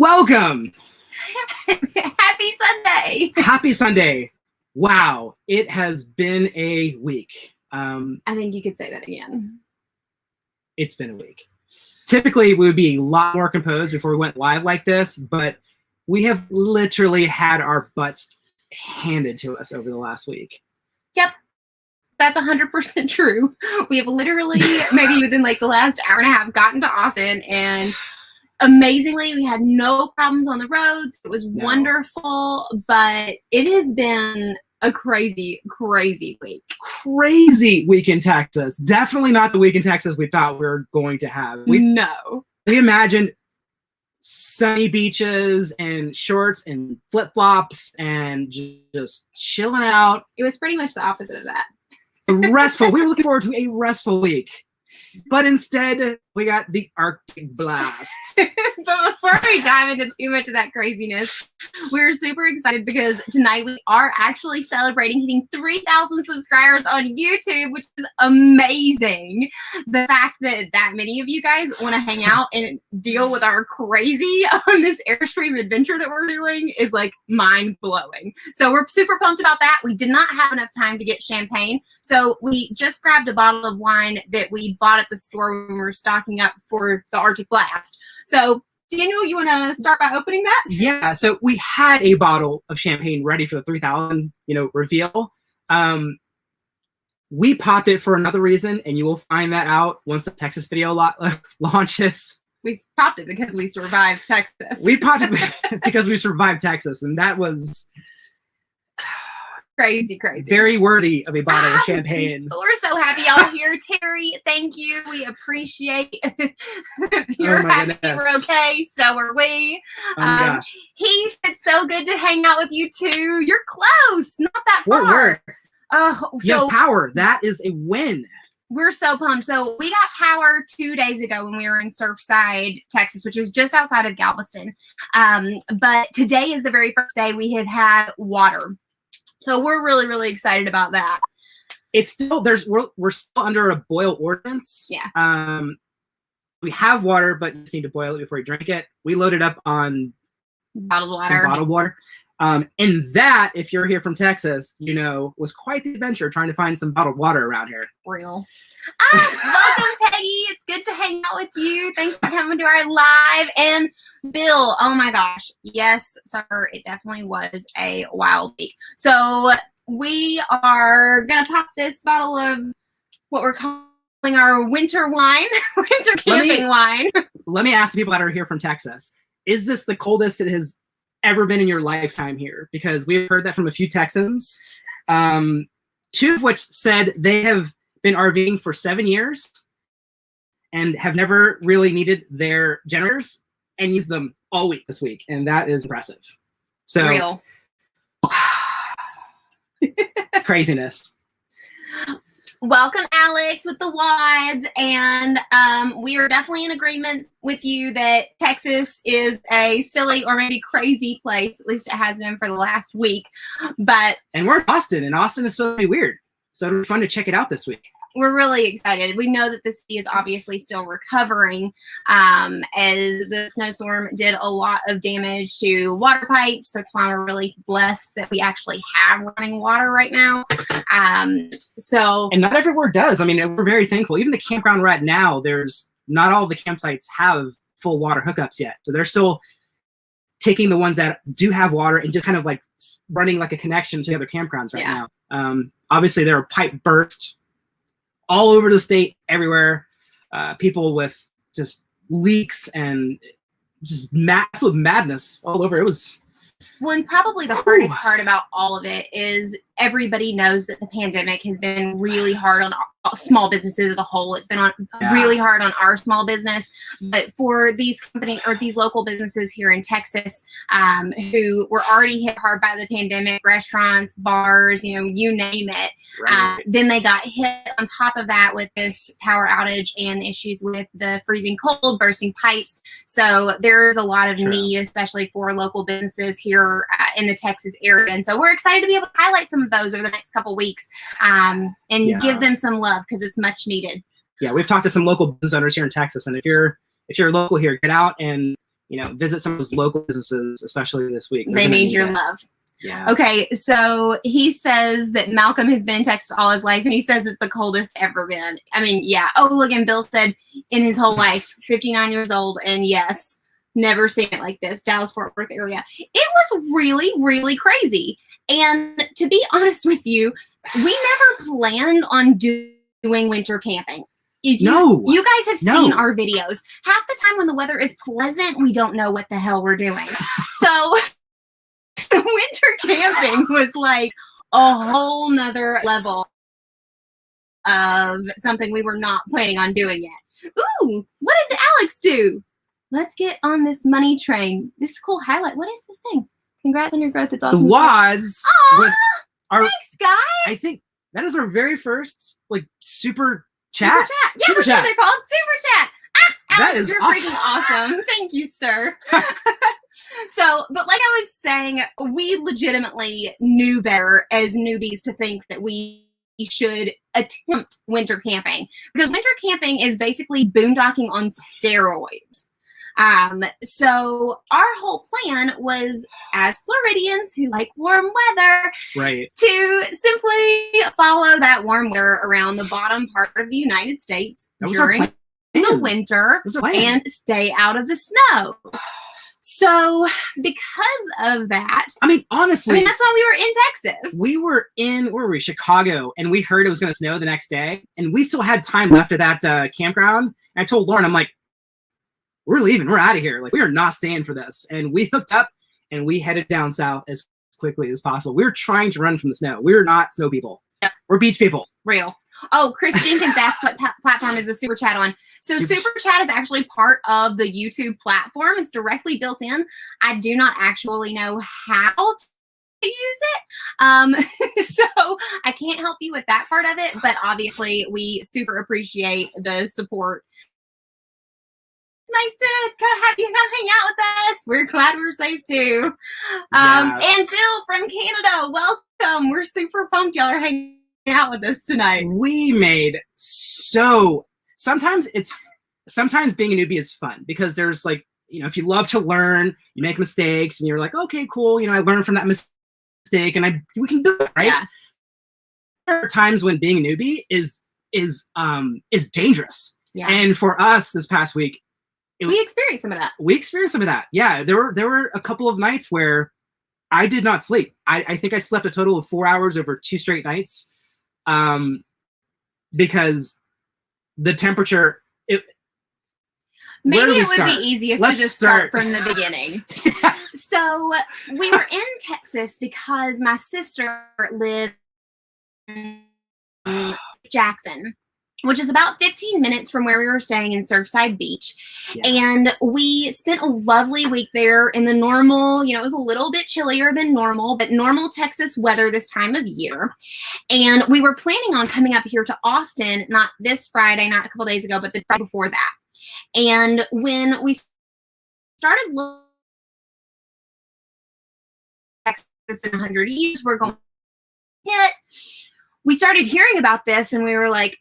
Welcome. Happy Sunday. Happy Sunday. Wow, it has been a week. I think you could say that again. It's been a week. Typically, we would be a lot more composed before we went live like this, but we have literally had our butts handed to us over the last week. Yep. That's 100% true. We have literally, maybe within like the last hour and a half, gotten to Austin, and amazingly, we had no problems on the roads. It was wonderful, but it has been a crazy, crazy week. Crazy week in Texas. Definitely not the week in Texas we thought we were going to have. We imagined sunny beaches and shorts and flip-flops and just chilling out. It was pretty much the opposite of that. Restful. We were looking forward to a restful week. But instead, we got the Arctic blast. But before we dive into too much of that craziness, we're super excited because tonight we are actually celebrating hitting 3,000 subscribers on YouTube, which is amazing. The fact that that many of you guys want to hang out and deal with our crazy on this Airstream adventure that we're doing is like mind-blowing. So we're super pumped about that. We did not have enough time to get champagne, so we just grabbed a bottle of wine that we bought at the store when we were stocking up for the Arctic blast. So Daniel, you want to start by opening that? Yeah, so we had a bottle of champagne ready for the 3,000, reveal. We popped it for another reason, and you will find that out once the Texas video launches. We popped it because we survived Texas. We popped it because we survived Texas, and that was crazy. Very worthy of a bottle of champagne. We're so happy y'all here. Terry, thank you. We appreciate you're happy we're okay. So are we. Oh my gosh. Heath, it's so good to hang out with you too. You're close. Not that Fort far. Worth. So you have power. That is a win. We're so pumped. So we got power 2 days ago when we were in Surfside, Texas, which is just outside of Galveston. But today is the very first day we have had water. So we're really, really excited about that. It's still we're still under a boil ordinance. Yeah. We have water, but you just need to boil it before you drink it. We loaded up on bottled water. Some bottled water. And that, if you're here from Texas, was quite the adventure trying to find some bottled water around here. Real. Welcome, Peggy. It's good to hang out with you. Thanks for coming to our live. And Bill, oh my gosh. Yes, sir. It definitely was a wild week. So we are going to pop this bottle of what we're calling our winter wine, winter camping wine. Let me ask the people that are here from Texas. Is this the coldest it has ever been in your lifetime here? Because we've heard that from a few Texans, 2 of which said they have been RVing for 7 years and have never really needed their generators and used them all week this week, and that is impressive. So real craziness. Welcome, Alex, with the WODs, and we are definitely in agreement with you that Texas is a silly or maybe crazy place. At least it has been for the last week. And we're in Austin, and Austin is so weird. So it'll be fun to check it out this week. We're really excited. We know that the city is obviously still recovering as the snowstorm did a lot of damage to water pipes. That's why we're really blessed that we actually have running water right now. And not everywhere does. I mean, we're very thankful. Even the campground we're at now, not all the campsites have full water hookups yet. So they're still taking the ones that do have water and just kind of like running like a connection to the other campgrounds right now. Obviously, there are pipe bursts all over the state, everywhere. People with just leaks and just absolute madness all over. It was. Well, and probably the hardest part about all of it is everybody knows that the pandemic has been really hard on small businesses as a whole. It's been really hard on our small business, but for these companies or these local businesses here in Texas who were already hit hard by the pandemic, restaurants, bars, you name it. Right. Then they got hit on top of that with this power outage and issues with the freezing cold, bursting pipes. So there's a lot of need, especially for local businesses here in the Texas area. And so we're excited to be able to highlight some of those over the next couple weeks and give them some love because it's much needed. Yeah, we've talked to some local business owners here in Texas, and if you're local here, get out and visit some of those local businesses, especially this week. They need your love. Yeah. Okay, so he says that Malcolm has been in Texas all his life, and he says it's the coldest ever been. I mean, yeah. Oh, look, and Bill said in his whole life, 59 years old, and yes, never seen it like this. Dallas-Fort Worth area. It was really, really crazy. And to be honest with you, we never planned on doing winter camping. If you guys have seen our videos, half the time when the weather is pleasant, we don't know what the hell we're doing. So the winter camping was like a whole nother level of something we were not planning on doing yet. Ooh, what did Alex do? Let's get on this money train. This is cool highlight. What is this thing? Congrats on your growth. It's awesome. The wads. Aww, thanks, guys. I think that is our very first super chat. Super chat. Yeah, that's what they're called. Super chat. That Alex, is you're awesome. freaking awesome. Thank you, sir. So, but like I was saying, we legitimately knew better as newbies to think that we should attempt winter camping, because winter camping is basically boondocking on steroids. So our whole plan was, as Floridians who like warm weather, right, to simply follow that warm weather around the bottom part of the United States during the winter and stay out of the snow. So because of that, I mean, honestly, that's why we were in Texas. We were in, where were we? Chicago, and we heard it was going to snow the next day, and we still had time left at that campground. And I told Lauren, I'm like, we're leaving. We're out of here. Like, we are not staying for this. And we hooked up, and we headed down south as quickly as possible. We were trying to run from the snow. We were not snow people. Yep. We're beach people. Real. Oh, Chris Jenkins asked what platform is the Super Chat on. So Super Chat is actually part of the YouTube platform. It's directly built in. I do not actually know how to use it. So I can't help you with that part of it, but obviously we super appreciate the support. Nice to have you come hang out with us. We're glad we're safe too. And Jill from Canada, welcome. We're super pumped y'all are hanging out with us tonight. We made sometimes being a newbie is fun, because there's like, if you love to learn, you make mistakes and you're like, okay, cool, I learned from that mistake and we can do it, right? Yeah. There are times when being a newbie is dangerous. Yeah. And for us this past week, we experienced some of that. Yeah, there were a couple of nights where I did not sleep. I think I slept a total of 4 hours over 2 straight nights, because the temperature. Maybe it would be easiest to just start from the beginning. Yeah. So we were in Texas because my sister lived in Jackson, which is about 15 minutes from where we were staying in Surfside Beach. Yeah. And we spent a lovely week there in the normal, it was a little bit chillier than normal, but normal Texas weather this time of year. And we were planning on coming up here to Austin, not this Friday, not a couple days ago, but the Friday before that. And when we started looking at Texas in 100 years, we're going to hit, we started hearing about this and we were like,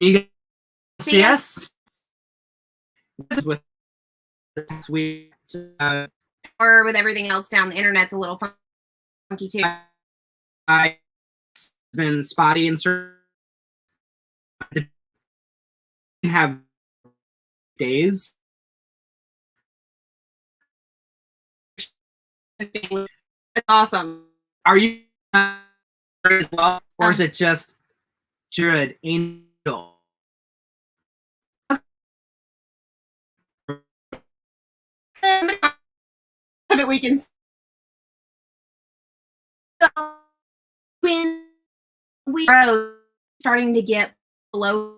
you guys see us? With this week, or with everything else down the internet's a little funky too. I've been spotty and didn't have days. It's awesome. Are you as well, or is it just Druid Angel? That we can. So when we are starting to get below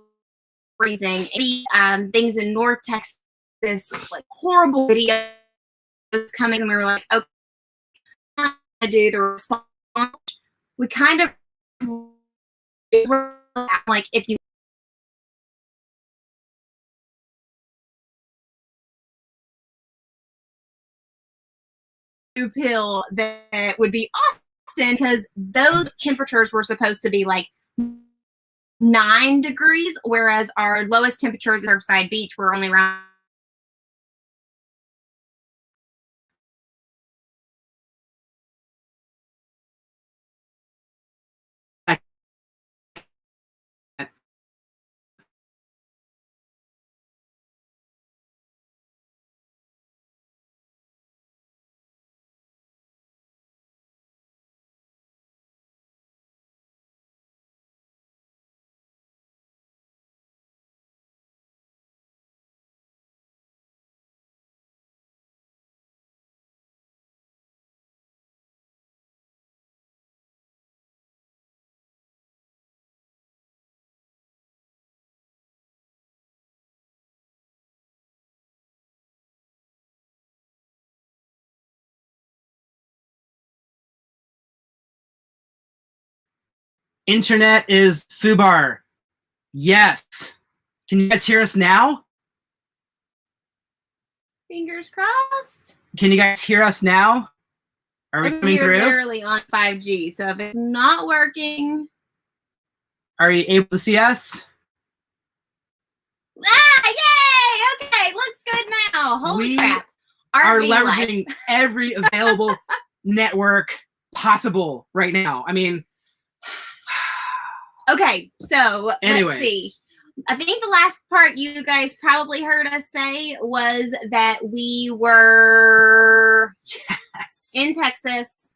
freezing, things in North Texas, like horrible videos coming, and we were like, okay, I'm gonna do the response. We kind of like, if you pill that would be Austin, because those temperatures were supposed to be like 9 degrees, whereas our lowest temperatures at Surfside Beach were only around Internet is foobar. Yes. Can you guys hear us now? fingers crossed. Can you guys hear us now? Are we coming through? We're literally on 5G, so if it's not working, are you able to see us? yay! Okay, looks good now. Holy crap! Are RV leveraging life. every available network possible right now. I mean, okay, so anyways. let's see. I think the last part you guys probably heard us say was that we were in Texas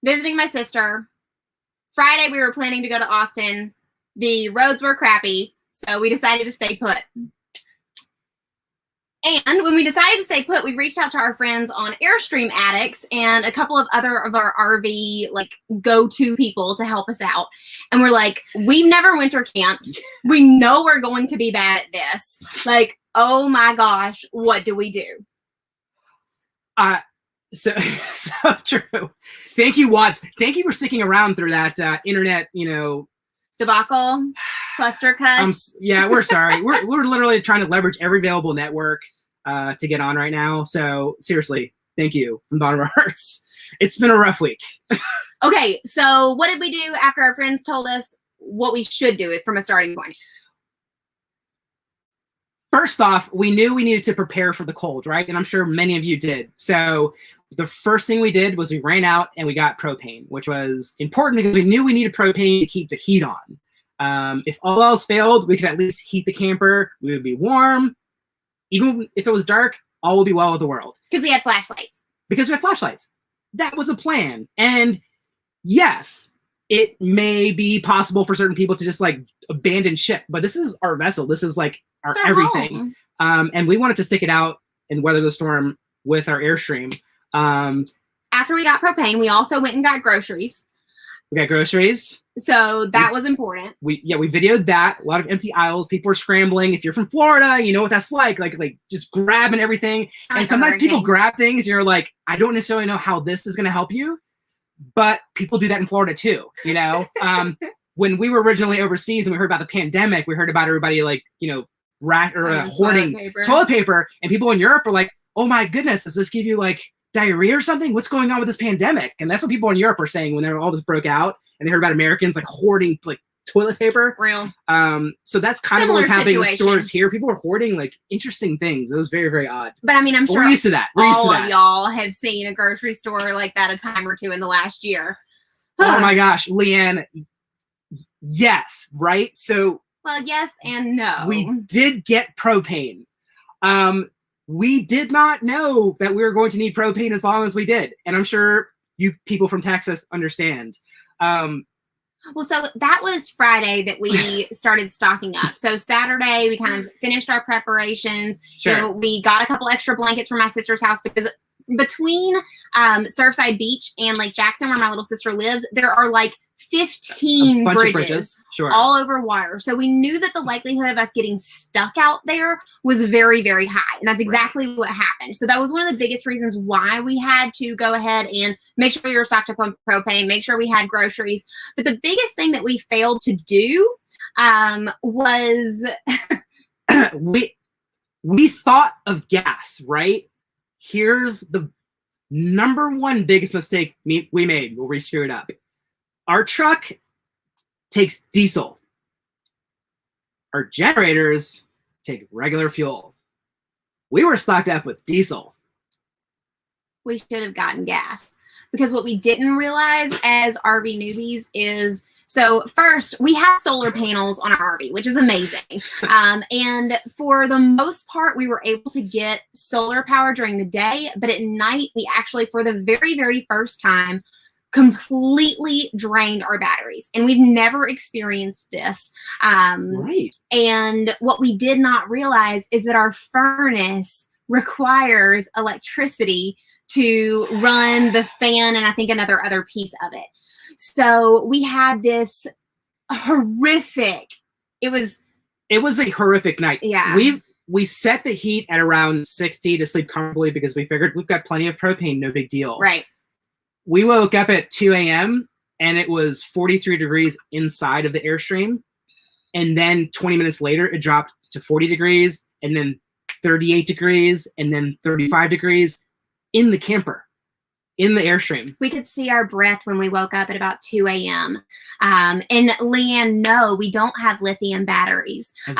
visiting my sister. Friday, we were planning to go to Austin. The roads were crappy, so we decided to stay put. And when we decided to stay put, we reached out to our friends on Airstream Addicts and a couple of other of our RV like go-to people to help us out. And we're like, we've never winter camped. We know we're going to be bad at this. Like, oh my gosh, what do we do? So true. Thank you, Watts. Thank you for sticking around through that internet, debacle, cluster cuss. Yeah, we're sorry. we're literally trying to leverage every available network to get on right now. So seriously, thank you from the bottom of our hearts. It's been a rough week. Okay, so what did we do after our friends told us what we should do from a starting point? First off, we knew we needed to prepare for the cold, right? And I'm sure many of you did. So the first thing we did was we ran out and we got propane, which was important because we knew we needed propane to keep the heat on. If all else failed, we could at least heat the camper. We would be warm. Even if it was dark, all would be well with the world. Because we had flashlights. Because we had flashlights. That was a plan. And yes, it may be possible for certain people to just like abandon ship, but this is our vessel. This is like our everything. And we wanted to stick it out and weather the storm with our Airstream. After we got propane, we also went and got groceries. We got groceries. So that was important. We videoed that. A lot of empty aisles. People are scrambling. If you're from Florida, you know what that's like just grabbing everything. And sometimes people grab things and you're like, I don't necessarily know how this is going to help you, but people do that in Florida too, When we were originally overseas and we heard about the pandemic, we heard about everybody hoarding toilet paper, and people in Europe are like, oh my goodness, does this give you like diarrhea or something? What's going on with this pandemic? And that's what people in Europe are saying when all this broke out and they heard about Americans like hoarding like toilet paper. Real. So that's kind of what was happening with stores here. People were hoarding like interesting things. It was very, very odd. But I mean, I'm sure we're used to that. All of y'all have seen a grocery store like that a time or two in the last year. Oh my gosh, Leanne. Yes, right? So well, yes and no. We did get propane. We did not know that we were going to need propane as long as we did. And I'm sure you people from Texas understand. Well, so that was Friday that we started stocking up. So Saturday, we kind of finished our preparations. Sure. We got a couple extra blankets from my sister's house because between Surfside Beach and Lake Jackson, where my little sister lives, there are like 15 bridges sure, all over water. So we knew that the likelihood of us getting stuck out there was very, very high. And that's exactly what happened. So that was one of the biggest reasons why we had to go ahead and make sure we were stocked up on propane, make sure we had groceries. But the biggest thing that we failed to do was we thought of gas, right? Here's the number one biggest mistake we made where we screwed up. Our truck takes diesel. Our generators take regular fuel. We were stocked up with diesel. We should have gotten gas, because what we didn't realize as RV newbies is, so first, we have solar panels on our RV, which is amazing. And for the most part, we were able to get solar power during the day, but at night, we actually, for the very, very first time, completely drained our batteries. And we've never experienced this. Right. And what we did not realize is that our furnace requires electricity to run the fan and I think other piece of it. So we had this horrific, it was a horrific night. Yeah. We set the heat at around 60 to sleep comfortably because we figured we've got plenty of propane, no big deal. Right. We woke up at 2 a.m. and it was 43 degrees inside of the Airstream. And then 20 minutes later, it dropped to 40 degrees and then 38 degrees and then 35 degrees in the camper, in the Airstream. We could see our breath when we woke up at about 2 a.m. And Leanne, no, we don't have lithium batteries. We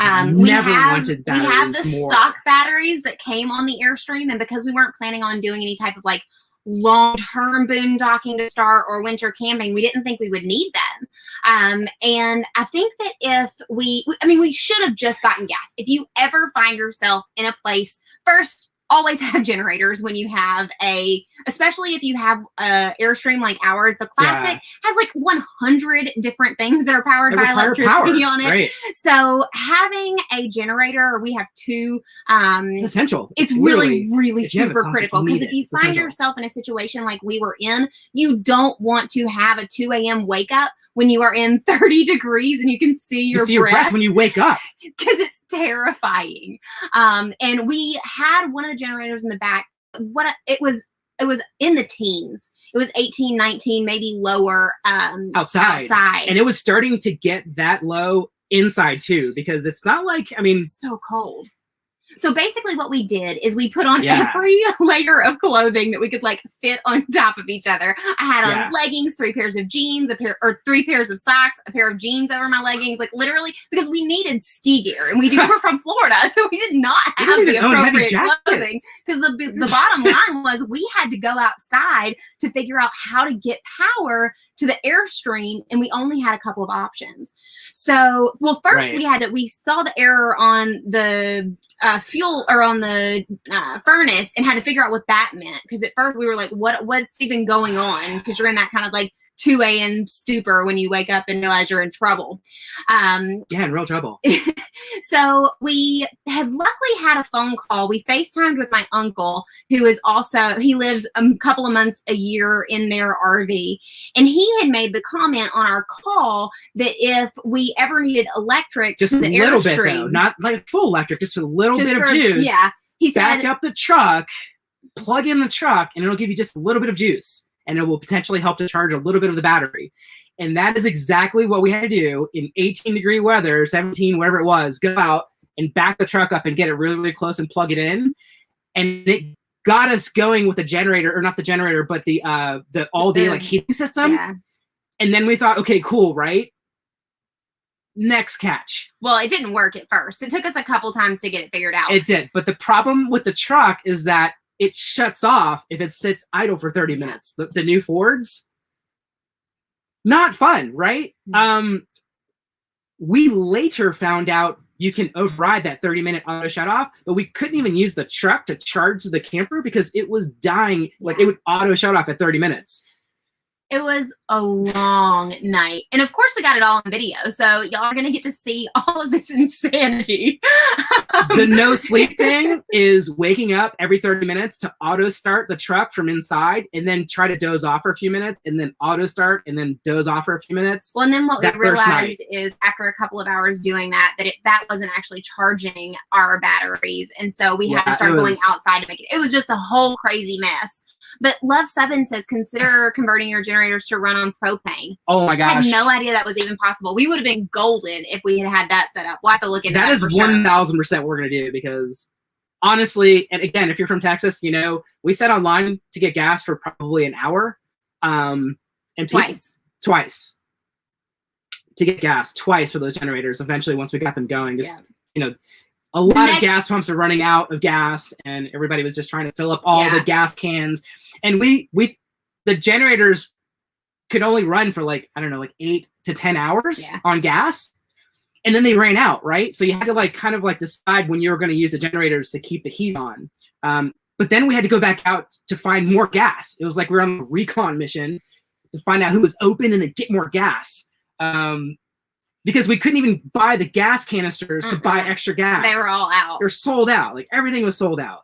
have the stock batteries that came on the Airstream, and because we weren't planning on doing any type of like long-term boondocking to start or winter camping, we didn't think we would need them. And I think that if we should have just gotten gas. If you ever find yourself in a place, first, always have generators when you have especially if you have a Airstream like ours. The Classic has like 100 different things that are powered by electricity on it. Right. So having a generator, we have two. It's essential. It's really, really super critical, because if you find yourself in a situation like we were in, you don't want to have a 2 a.m. wake up when you are in 30 degrees and you can see your breath when you wake up, because it's terrifying. And we had one of the generators in the back. It was in the teens. It was 18, 19, maybe lower outside. And it was starting to get that low inside too, because it's not like, so cold. So basically what we did is we put on every layer of clothing that we could like fit on top of each other. I had on leggings, 3 pairs of jeans, 3 pairs of socks, a pair of jeans over my leggings, like literally, because we needed ski gear, and we're from Florida, so we did not have the appropriate clothing. Because the bottom line was we had to go outside to figure out how to get power to the Airstream, and we only had a couple of options. So, well, first we saw the error on the fuel or on the furnace and had to figure out what that meant, because at first we were like, what's even going on, because you're in that kind of like 2 a.m. stupor when you wake up and realize you're in trouble. In real trouble. So we had luckily had a phone call. We FaceTimed with my uncle, who is also, he lives a couple of months a year in their RV. And he had made the comment on our call that if we ever needed electric, just a little bit though, not like full electric, just a little bit of juice. Yeah. He said, back up the truck, plug in the truck, and it'll give you just a little bit of juice. And it will potentially help to charge a little bit of the battery. And that is exactly what we had to do in 18-degree weather, 17, whatever it was, go out and back the truck up and get it really, really close and plug it in. And it got us going with the generator, or not the generator, but the all-day like heating system. Yeah. And then we thought, okay, cool, right? Next catch. Well, it didn't work at first. It took us a couple times to get it figured out. It did. But the problem with the truck is that it shuts off if it sits idle for 30 minutes. The new Fords, not fun, right? We later found out you can override that 30-minute auto shut off, but we couldn't even use the truck to charge the camper because it was dying. Like it would auto shut off at 30 minutes. It was a long night. And of course we got it all on video. So y'all are going to get to see all of this insanity. The no sleep thing is waking up every 30 minutes to auto start the truck from inside and then try to doze off for a few minutes and then auto start and then doze off for a few minutes. Well, and then what we realized is after a couple of hours doing that wasn't actually charging our batteries. And so we had to start going outside to make it. It was just a whole crazy mess. But Love 7 says, consider converting your generators to run on propane. Oh my gosh. I had no idea that was even possible. We would have been golden if we had had that set up. We'll have to look into that. That is 1,000% what we're going to do, because honestly, and again, if you're from Texas, you know, we sat online to get gas for probably an hour. And Twice to get gas, twice for those generators. Eventually, once we got them going, just, Yeah. you know, a lot of gas pumps are running out of gas, and everybody was just trying to fill up all the gas cans. And the generators could only run for like, I don't know, like 8 to 10 hours on gas. And then they ran out, right? So you had to like kind of like decide when you were going to use the generators to keep the heat on. But then we had to go back out to find more gas. It was like we were on a recon mission to find out who was open and then get more gas. Because we couldn't even buy the gas canisters to buy extra gas. They were all out. They're sold out. Like everything was sold out.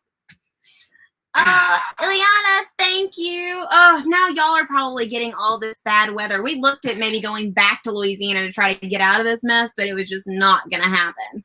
Ileana, thank you. Oh, now y'all are probably getting all this bad weather. We looked at maybe going back to Louisiana to try to get out of this mess, but it was just not going to happen.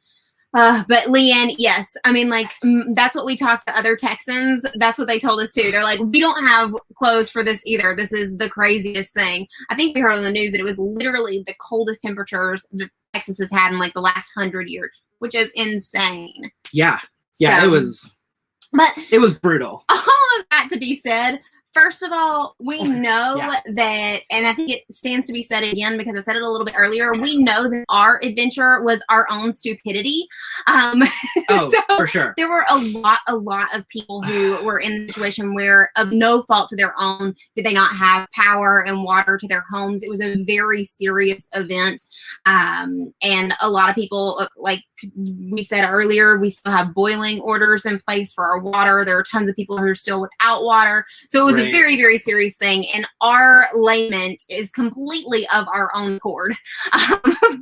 But Leanne, yes. I mean, like, that's what we talked to other Texans. That's what they told us too. They're like, we don't have clothes for this either. This is the craziest thing. I think we heard on the news that it was literally the coldest temperatures that Texas has had in like the last 100 years, which is insane. Yeah. Yeah, so, it was brutal. All of that to be said, first of all, we know that, and I think it stands to be said again because I said it a little bit earlier, we know that our adventure was our own stupidity. So for sure. There were a lot of people who were in a situation where, of no fault to their own, did they not have power and water to their homes. It was a very serious event. And a lot of people, like we said earlier, we still have boiling orders in place for our water. There are tons of people who are still without water. So it was a very, very serious thing. And our lament is completely of our own accord.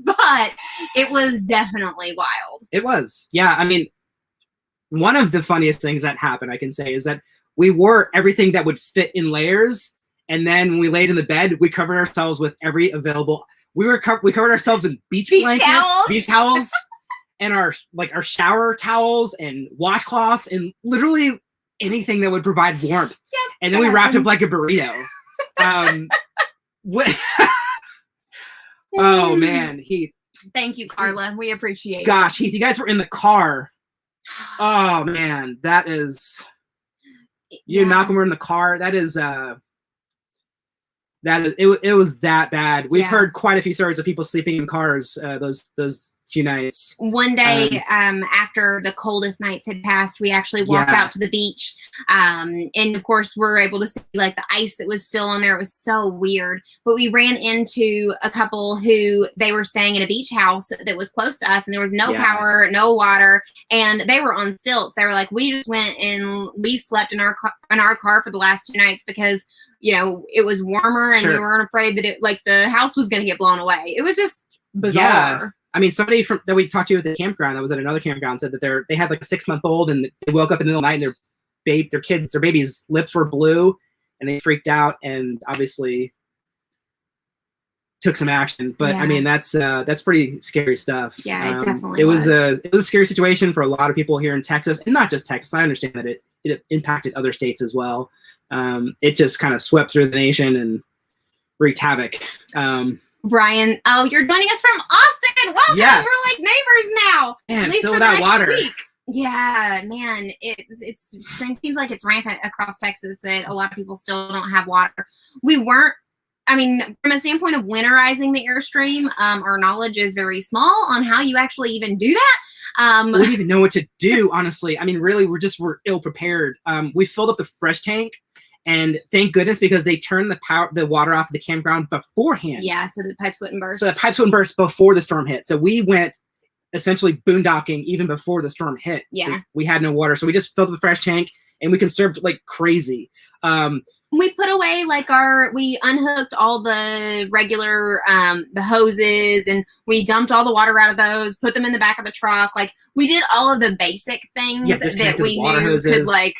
But it was definitely wild. It was. Yeah. I mean, one of the funniest things that happened, I can say, is that we wore everything that would fit in layers. And then when we laid in the bed, we covered ourselves with every available. We covered ourselves in beach towels, and our shower towels and washcloths and literally anything that would provide warmth. Yep, and then we wrapped up like a burrito. Oh man, Heath. Thank you, Carla. We appreciate it. Gosh, Heath, you guys were in the car. Oh man, that is. You and Malcolm were in the car. That is. It was that bad. We've heard quite a few stories of people sleeping in cars those few nights. One day after the coldest nights had passed, we actually walked out to the beach. And of course, we're able to see like the ice that was still on there. It was so weird. But we ran into a couple who they were staying in a beach house that was close to us, and there was no power, no water, and they were on stilts. They were like, we just went and we slept in our car for the last 2 nights because, you know, it was warmer and we weren't afraid that the house was going to get blown away. It was just bizarre. Yeah. I mean, somebody that we talked to at the campground that was at another campground said that they had like a 6-month-old and they woke up in the middle of the night and their baby's lips were blue and they freaked out and obviously took some action. But I mean, that's pretty scary stuff. Yeah, it definitely it was a scary situation for a lot of people here in Texas, and not just Texas. I understand that it impacted other states as well. It just kind of swept through the nation and wreaked havoc. Brian, you're joining us from Austin. Welcome. Yes. We're like neighbors now. Man, still without water. Week. Yeah, man. It seems like it's rampant across Texas that a lot of people still don't have water. I mean, from a standpoint of winterizing the Airstream, our knowledge is very small on how you actually even do that. We didn't even know what to do, honestly. I mean, really, we're ill prepared. We filled up the fresh tank, and thank goodness because they turned the water off the campground beforehand. Yeah, so the pipes wouldn't burst. So the pipes wouldn't burst before the storm hit. So we went essentially boondocking even before the storm hit. Yeah, we had no water, so we just filled up the fresh tank and we conserved like crazy. We put away we unhooked all the regular, the hoses, and we dumped all the water out of those, put them in the back of the truck. Like, we did all of the basic things that we knew could like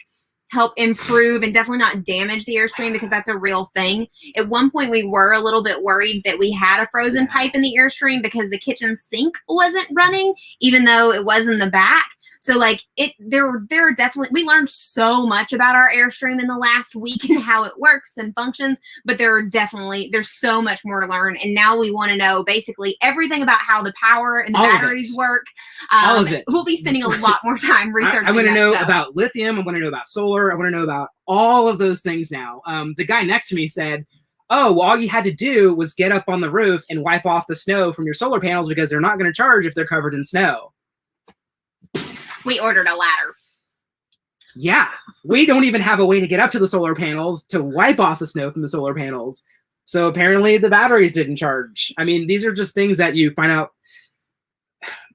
help improve and definitely not damage the Airstream, because that's a real thing. At one point, we were a little bit worried that we had a frozen pipe in the Airstream because the kitchen sink wasn't running, even though it was in the back. So like there are definitely, we learned so much about our Airstream in the last week and how it works and functions, but there's so much more to learn. And now we want to know basically everything about how the power and the batteries work. All of it. We'll be spending a lot more time researching. I want to know about lithium. I want to know about solar. I want to know about all of those things now. The guy next to me said, oh, well, all you had to do was get up on the roof and wipe off the snow from your solar panels because they're not going to charge if they're covered in snow. We ordered a ladder. Yeah, we don't even have a way to get up to the solar panels to wipe off the snow from the solar panels. So apparently the batteries didn't charge. I mean, these are just things that you find out.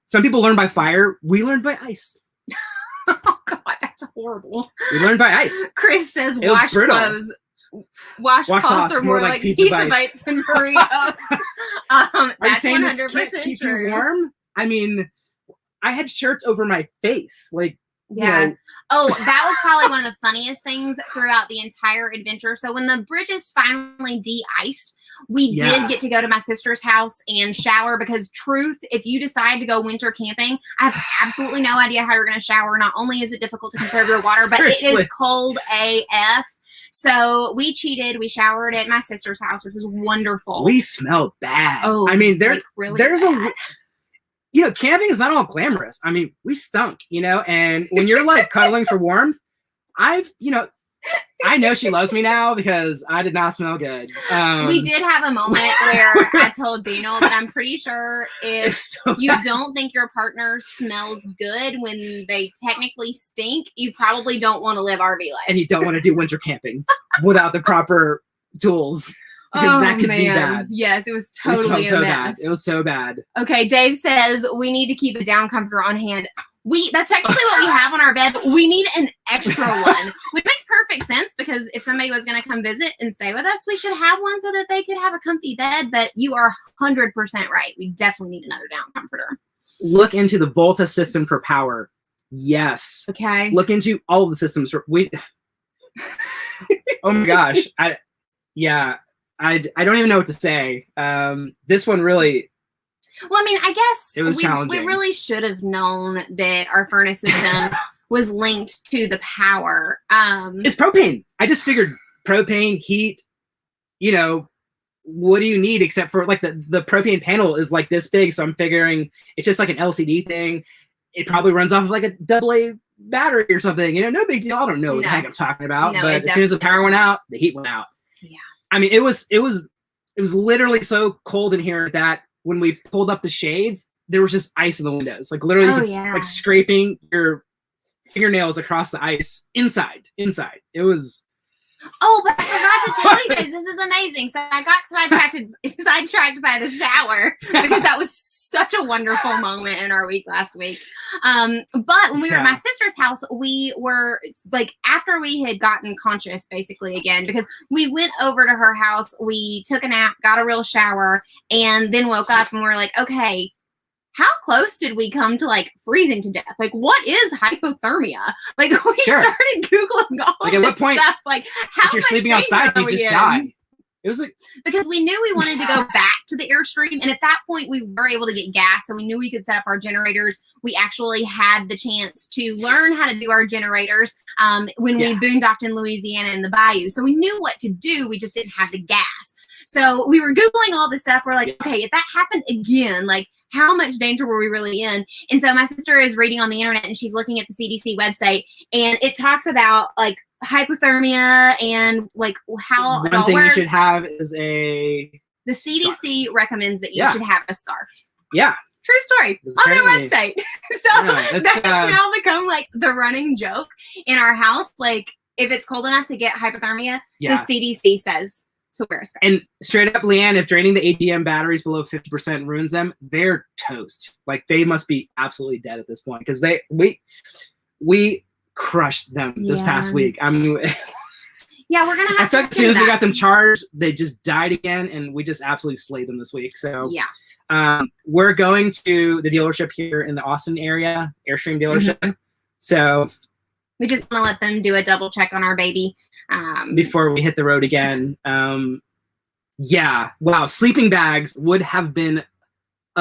Some people learn by fire. We learned by ice. Oh, God, that's horrible. We learned by ice. Chris says wash clothes. Washcloths are more like pizza bites than burritos. Are you saying 100% this can't keep true. you warm? I mean, I had shirts over my face. Like, yeah. You know. Oh, that was probably one of the funniest things throughout the entire adventure. So when the bridges finally de-iced, we did get to go to my sister's house and shower because truth, if you decide to go winter camping, I have absolutely no idea how you're going to shower. Not only is it difficult to conserve your water, but it is cold AF. So we cheated. We showered at my sister's house, which was wonderful. We smelled bad. Oh, I mean, there's bad. Camping is not all glamorous. I mean, we stunk, and when you're like cuddling for warmth, I know she loves me now because I did not smell good. We did have a moment where I told Daniel that I'm pretty sure if you don't think your partner smells good when they technically stink, you probably don't want to live RV life. And you don't want to do winter camping without the proper tools. Because that could be bad. Yes, it was totally a mess. It was so bad. Okay, Dave says we need to keep a down comforter on hand. That's technically what we have on our bed, but we need an extra one, which makes perfect sense because if somebody was going to come visit and stay with us, we should have one so that they could have a comfy bed. But you are 100% right. We definitely need another down comforter. Look into the Volta system for power. Yes. Okay. Look into all of the systems. Oh my gosh. I don't even know what to say. This one really. Well, I mean, I guess it was challenging. We really should have known that our furnace system was linked to the power. It's propane. I just figured propane, heat, what do you need except for like the propane panel is like this big. So I'm figuring it's just like an LCD thing. It probably runs off of like a AA battery or something. No big deal. I don't know what the heck I'm talking about. No, but as soon as the power went out, the heat went out. Yeah. I mean, it was literally so cold in here that when we pulled up the shades, there was just ice in the windows. Like literally, like scraping your fingernails across the ice inside. It was. Oh, but I forgot to tell you guys, this is amazing. So I got sidetracked by the shower because that was such a wonderful moment in our week last week. But when we were at my sister's house, we were like, after we had gotten conscious basically again, because we went over to her house, we took a nap, got a real shower, and then woke up and we're like, okay, how close did we come to like freezing to death? Like, what is hypothermia? Like, we started Googling all like of at this what point, stuff. Like, how if you're sleeping outside, you just die. It was like because we knew we wanted to go back to the Airstream, and at that point we were able to get gas, so we knew we could set up our generators. We actually had the chance to learn how to do our generators when we boondocked in Louisiana in the bayou. So we knew what to do. We just didn't have the gas. So we were Googling all this stuff. We're like, okay, if that happened again, like, how much danger were we really in? And so my sister is reading on the internet and she's looking at the CDC website, and it talks about like hypothermia and like how it all works. One thing you should have is the CDC recommends that you should have a scarf. Yeah. True story on their website. So that's now become like the running joke in our house. Like if it's cold enough to get hypothermia, the CDC says to wear a scarf. And straight up, Leanne, if draining the AGM batteries below 50% ruins them, they're toast. Like they must be absolutely dead at this point because we crushed them this past week. I mean, we're gonna have. I felt as soon as we got them charged, they just died again, and we just absolutely slayed them this week. So we're going to the dealership here in the Austin area, Airstream dealership. Mm-hmm. So we just want to let them do a double check on our baby. Before we hit the road again. Wow, sleeping bags would have been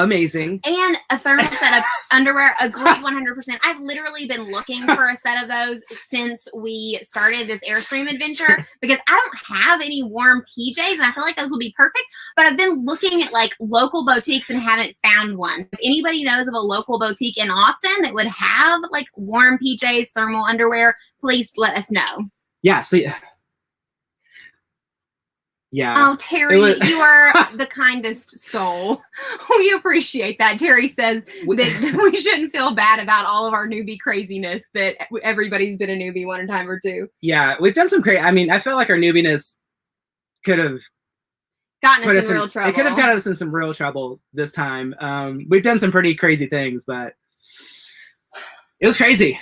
amazing. And a thermal set of underwear, agreed 100%. I've literally been looking for a set of those since we started this Airstream adventure because I don't have any warm PJs and I feel like those will be perfect. But I've been looking at like local boutiques and haven't found one. If anybody knows of a local boutique in Austin that would have like warm PJs, thermal underwear, please let us know. Yeah. So yeah. Oh, Terry, you are the kindest soul. We appreciate that. Terry says that we shouldn't feel bad about all of our newbie craziness, that everybody's been a newbie one time or two. Yeah, we've done some I mean, I feel like our newbiness could have gotten us in real trouble. It could have gotten us in some real trouble this time. We've done some pretty crazy things, but it was crazy.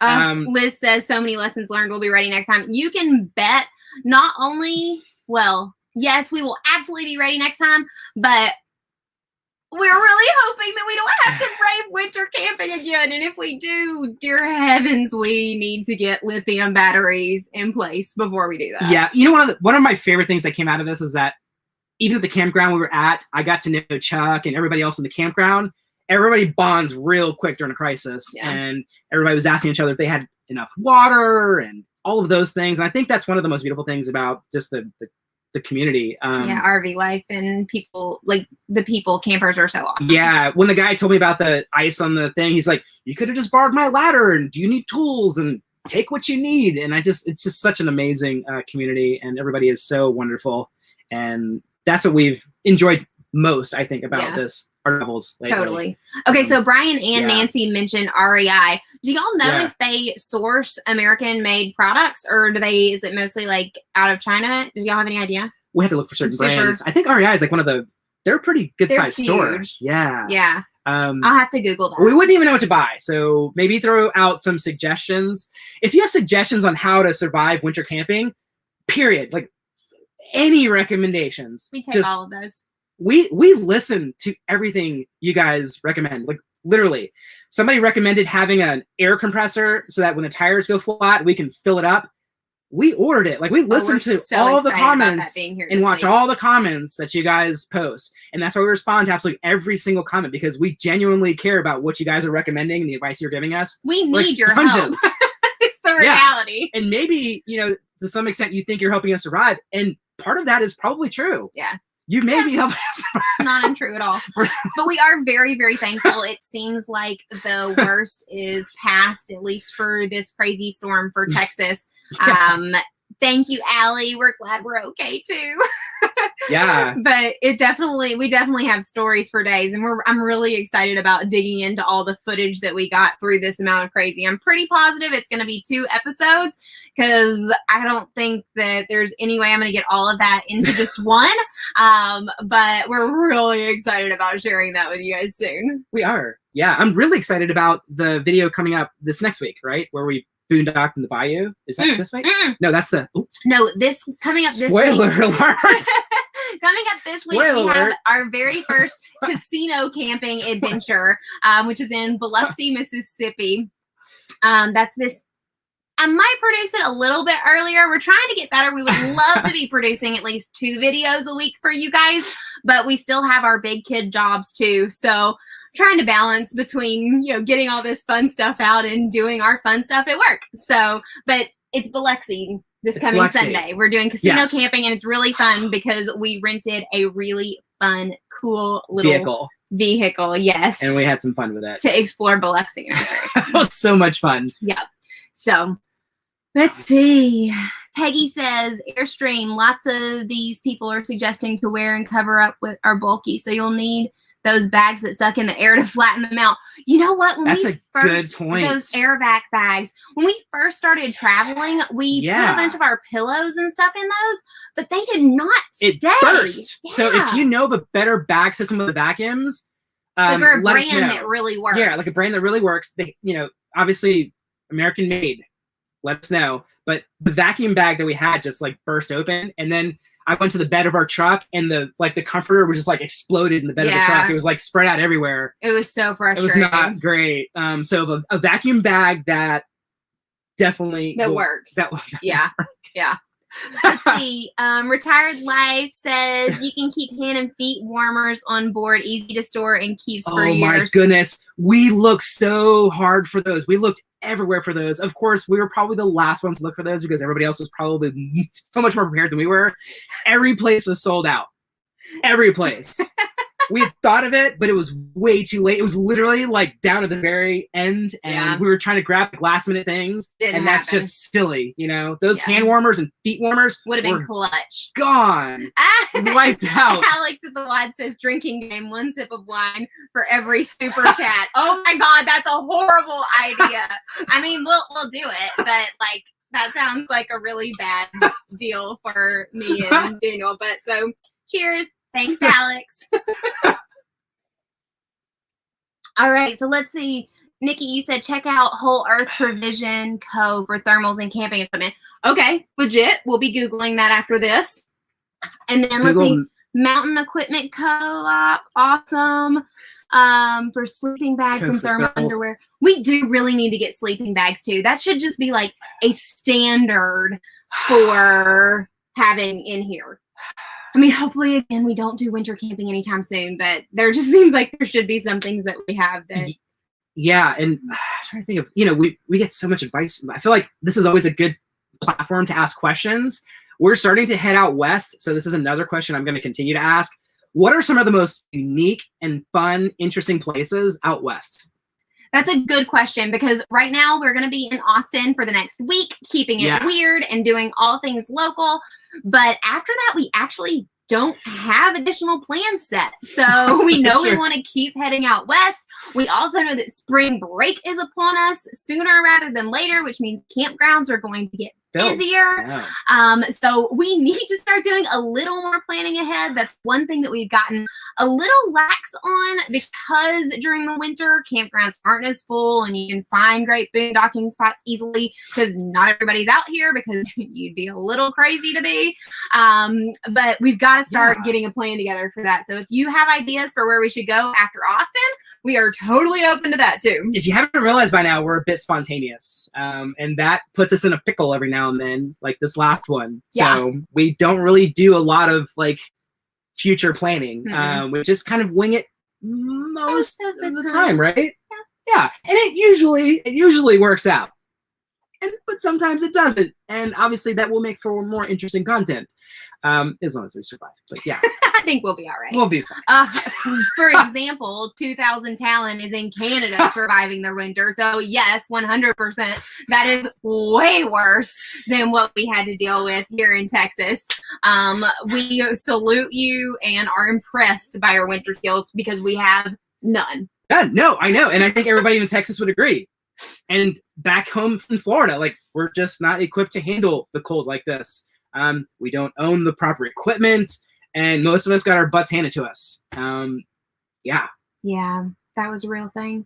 Liz says, so many lessons learned. We'll be ready next time. You can bet not only... Well, yes, we will absolutely be ready next time, but we're really hoping that we don't have to brave winter camping again. And if we do, dear heavens, we need to get lithium batteries in place before we do that. Yeah, you know, one of my favorite things that came out of this is that even at the campground we were at, I got to know Chuck and everybody else in the campground. Everybody bonds real quick during a crisis, and everybody was asking each other if they had enough water and all of those things. And I think that's one of the most beautiful things about just the community. RV life and people, like the people, campers are so awesome. Yeah, when the guy told me about the ice on the thing, he's like, you could have just borrowed my ladder, and do you need tools, and take what you need. And it's just such an amazing community, and everybody is so wonderful. And that's what we've enjoyed most, I think, about this, our travels lately. Totally. Okay, so Brian and Nancy mentioned REI. Do y'all know if they source American-made products, or is it mostly like out of China? Do y'all have any idea? We have to look for certain brands. I think REI is like they're pretty good sized stores. Yeah. Yeah. I'll have to Google that. We wouldn't even know what to buy, so maybe throw out some suggestions. If you have suggestions on how to survive winter camping, period, like any recommendations, we take all of those. We listen to everything you guys recommend. Like literally, somebody recommended having an air compressor so that when the tires go flat, we can fill it up. We ordered it. Like we listen to all the comments and watch all the comments that you guys post. And that's why we respond to absolutely every single comment, because we genuinely care about what you guys are recommending and the advice you're giving us. We need your help. It's the reality. And maybe, to some extent you think you're helping us survive. And part of that is probably true. Yeah. You may be helping us. Not untrue at all. But we are very, very thankful. It seems like the worst is past, at least for this crazy storm for Texas. Thank you, Allie. We're glad we're okay too. Yeah. But we definitely have stories for days, and I'm really excited about digging into all the footage that we got through this amount of crazy. I'm pretty positive it's going to be 2 episodes, because I don't think that there's any way I'm going to get all of that into just one. But we're really excited about sharing that with you guys soon. We are. Yeah. I'm really excited about the video coming up this next week, right? Where we boondocked in the bayou. Is that this week? No, that's the... Oops. No, coming up this week. Spoiler alert. Coming up this week, we have our very first casino camping adventure, which is in Biloxi, Mississippi. That's this... I might produce it a little bit earlier. We're trying to get better. We would love to be producing at least 2 videos a week for you guys, but we still have our big kid jobs too. So trying to balance between, getting all this fun stuff out and doing our fun stuff at work. So, but it's Biloxi this coming Sunday. We're doing casino camping, and it's really fun because we rented a really fun, cool little vehicle. Yes. And we had some fun with it. To explore Biloxi. It was so much fun. Yep. So let's see. Peggy says, Airstream, lots of these people are suggesting to wear and cover up with are bulky. So you'll need those bags that suck in the air to flatten them out. You know what? That's a good point. Those airvac bags. When we first started traveling, we put a bunch of our pillows and stuff in those, but they did not stay. It burst. Yeah. So if you know of a better bag system with the vacuums, like a brand that really works. Yeah, like a brand that really works. They, obviously American made. Let us know. But the vacuum bag that we had just like burst open, and then I went to the bed of our truck, and the comforter was just like exploded in the bed of the truck. It was like spread out everywhere. It was so frustrating. It was not great. So a vacuum bag that definitely works. Yeah. Let's see. Retired Life says you can keep hand and feet warmers on board, easy to store and keeps for years. Oh my goodness. We looked so hard for those. We looked everywhere for those. Of course, we were probably the last ones to look for those because everybody else was probably so much more prepared than we were. Every place was sold out. Every place. We had thought of it, but it was way too late. It was literally like down at the very end, and we were trying to grab last minute things, and that's just silly, you know. Those hand warmers and feet warmers would have been clutch. Gone, wiped out. Alex at the wide says drinking game, 1 sip of wine for every super chat. Oh my God, that's a horrible idea. I mean, we'll do it, but like that sounds like a really bad deal for me and Daniel. But so cheers. Thanks, Alex. All right, so let's see. Nikki, you said check out Whole Earth Provision Co. for thermals and camping equipment. Okay, legit. We'll be Googling that after this. And then let's see. Mountain Equipment Co-op. Awesome. For sleeping bags and thermal underwear. We do really need to get sleeping bags, too. That should just be like a standard for having in here. I mean, hopefully, again, we don't do winter camping anytime soon, but there just seems like there should be some things that we have that. Yeah, and I'm trying to think of, you know, we get so much advice. I feel like this is always a good platform to ask questions. We're starting to head out west, so this is another question I'm going to continue to ask. What are some of the most unique and fun, interesting places out west? That's a good question because right now we're going to be in Austin for the next week, keeping it weird and doing all things local. But after that, we actually don't have additional plans set. So we know we want to keep heading out west. We also know that spring break is upon us sooner rather than later, which means campgrounds are going to get busier. So we need to start doing a little more planning ahead. That's one thing that we've gotten a little lax on because during the winter, campgrounds aren't as full and you can find great boondocking spots easily because not everybody's out here because you'd be a little crazy to be. But we've got to start getting a plan together for that. So if you have ideas for where we should go after Austin, we are totally open to that too. If you haven't realized by now, we're a bit spontaneous. And that puts us in a pickle every now and then, like this last one. So we don't really do a lot of like future planning. We just kind of wing it most of the time, right? Yeah. And it usually works out. But sometimes it doesn't. And obviously that will make for more interesting content. As long as we survive. But yeah. I think we'll be all right. We'll be fine. For example, 2000 Talon is in Canada surviving their winter. So yes, 100%. That is way worse than what we had to deal with here in Texas. We salute you and are impressed by our winter skills because we have none. Yeah, no, I know. And I think everybody in Texas would agree. And back home in Florida, like we're just not equipped to handle the cold like this. We don't own the proper equipment, and most of us got our butts handed to us. Yeah, that was a real thing.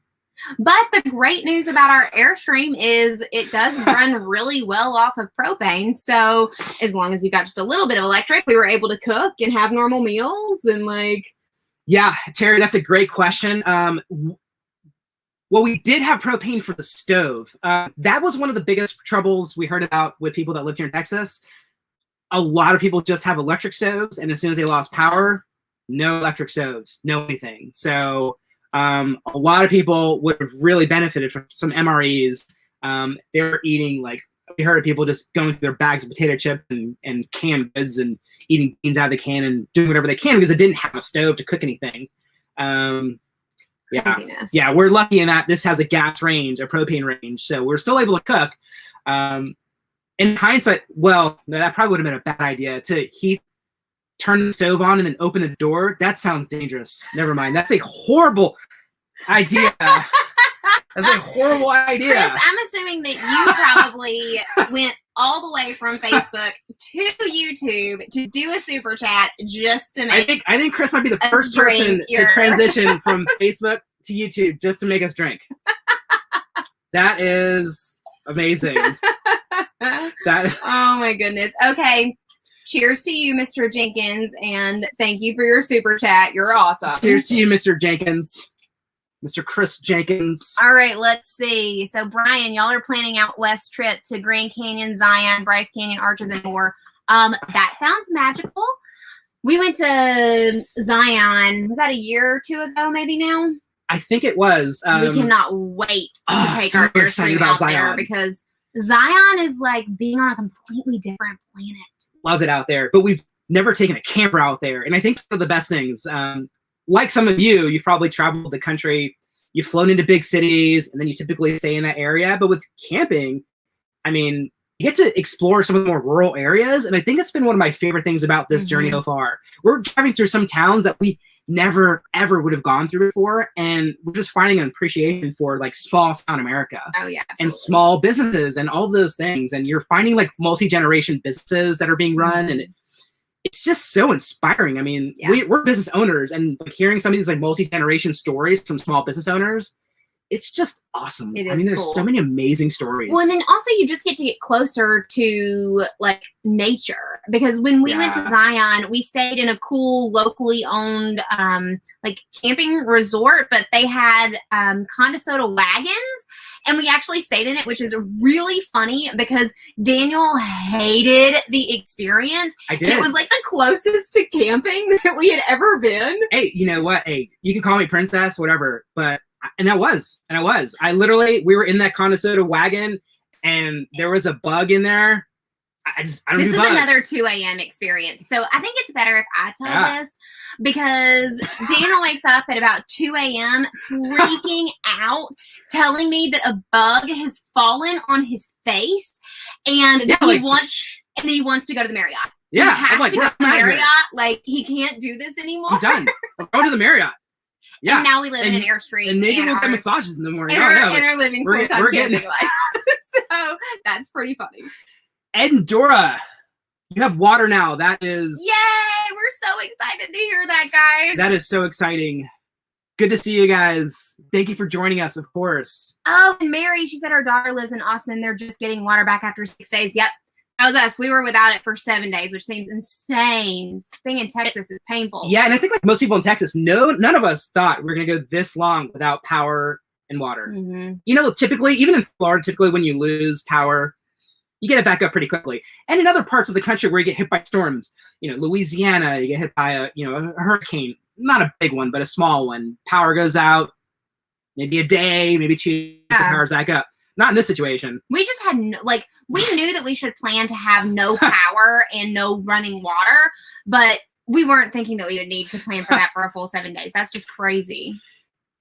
But the great news about our Airstream is it does run really well off of propane. So as long as you've got just a little bit of electric, we were able to cook and have normal meals and like. Yeah, Terry, that's a great question. Well, we did have propane for the stove. That was one of the biggest troubles we heard about with people that lived here in Texas. A lot of people just have electric stoves, and as soon as they lost power, no electric stoves, no anything. So a lot of people would have really benefited from some MREs. They were eating, like, we heard of people just going through their bags of potato chips and canned goods and eating beans out of the can and doing whatever they can because it didn't have a stove to cook anything. Craziness. Yeah, we're lucky in that this has a gas range, a propane range, so we're still able to cook. In hindsight, well, no, that probably would have been a bad idea to turn the stove on and then open the door. That sounds dangerous. Never mind. That's a horrible idea. That's a horrible idea. Chris, I'm assuming that you probably went all the way from Facebook to YouTube to do a super chat just to make. I think Chris might be the first person to transition from Facebook to YouTube just to make us drink. That is amazing. Oh my goodness. Okay. Cheers to you, Mr. Jenkins, and thank you for your super chat. You're awesome. Cheers to you, Mr. Jenkins. Mr. Chris Jenkins. All right, let's see. So, Brian, y'all are planning out west trip to Grand Canyon, Zion, Bryce Canyon, Arches, and more. That sounds magical. We went to Zion. Was that a year or two ago, maybe now? I think it was. We cannot wait to take so our excited Airstream about out there Zion. because Zion is like being on a completely different planet. Love it out there, but we've never taken a camper out there, and I think one of the best things. Like some of you, you've probably traveled the country, you've flown into big cities, and then you typically stay in that area. But with camping, I mean, you get to explore some of the more rural areas, and I think it's been one of my favorite things about this journey so far. We're driving through some towns that we never ever would have gone through before, and we're just finding an appreciation for like small town America. Oh yeah, absolutely. And small businesses and all of those things, and you're finding like multi-generation businesses that are being run, and it's just so inspiring. I mean, we're business owners, and like hearing some of these like multi-generation stories from small business owners, it's just awesome. I mean, there's so many amazing stories. Well, and then also you just get to get closer to like nature, because when we went to Zion, we stayed in a cool locally owned like camping resort, but they had Conda wagons, and we actually stayed in it, which is really funny because Daniel hated the experience. I did. And it was like the closest to camping that we had ever been. Hey, you know what? Hey, you can call me princess, whatever, but I was. I literally, we were in that Conda wagon, and there was a bug in there. I don't This do is bugs. another 2 a.m. experience. So I think it's better if I tell this, because Daniel wakes up at about 2 a.m. freaking out, telling me that a bug has fallen on his face, and he wants to go to the Marriott. Yeah, he has I'm like, to go to the Marriott. Like, he can't do this anymore. I'm done. Go to the Marriott. Yeah. And now we live in an Airstream. And maybe we'll get massages in the morning. In our living full-time we're getting life. So that's pretty funny. Ed and Dora, you have water now. That is... Yay! We're so excited to hear that, guys. That is so exciting. Good to see you guys. Thank you for joining us, of course. Oh, and Mary, she said her daughter lives in Austin, and they're just getting water back after 6 days. Yep. That was us. We were without it for 7 days, which seems insane. Thing in Texas is painful. Yeah, and I think like most people in Texas, none of us thought we were going to go this long without power and water. You know, typically, even in Florida, when you lose power, you get it back up pretty quickly. And in other parts of the country where you get hit by storms, you know, Louisiana, you get hit by a hurricane, not a big one, but a small one. Power goes out, maybe a day, maybe 2 days, the power's back up. Not in this situation. We just had, we knew that we should plan to have no power and no running water, but we weren't thinking that we would need to plan for that for a full 7 days. That's just crazy.